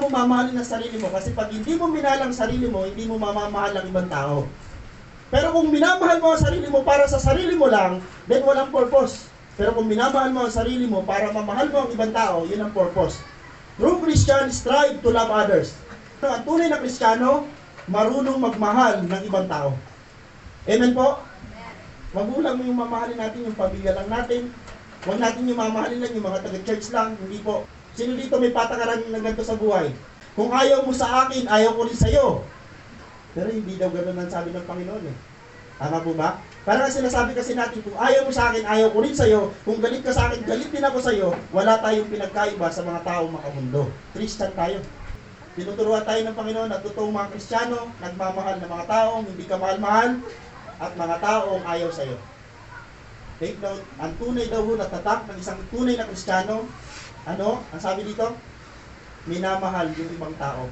mo mamahalin ang sarili mo. Kasi pag hindi mo minahal ang sarili mo, hindi mo mamamahal ang ibang tao. Pero kung minamahal mo ang sarili mo para sa sarili mo lang, then walang purpose. Pero kung minamahal mo ang sarili mo para mamahal mo ang ibang tao, yun ang purpose. True Christians strive to love others. Ang tunay na Kristiyano, marunong magmahal ng ibang tao. Amen po? Magulang mo yung mamahalin natin, yung pamilya lang natin. Huwag natin yung mamahalin lang, yung mga taga-church lang. Hindi po. Sino dito may patakaran na ganito sa buhay? Kung ayaw mo sa akin, ayaw ko rin sa'yo. Pero hindi daw gano'n ang sabi ng Panginoon eh. Tama po ba? Parang sinasabi kasi natin, kung ayaw mo sa akin, ayaw ko rin sa'yo. Kung galit ka sa akin, galit din ako sa'yo. Wala tayong pinagkaiba sa mga tao makamundo. Christian tayo. Tinuturuan tayo ng Panginoon at totoong mga Kristiyano, nagmamahal ng mga taong hindi ka mahal-mahal at mga taong ayaw sa'yo. Take note, ang tunay daw na tatak ng isang tunay na Kristiyano, ano? Ang sabi dito? Minamahal yung ibang tao.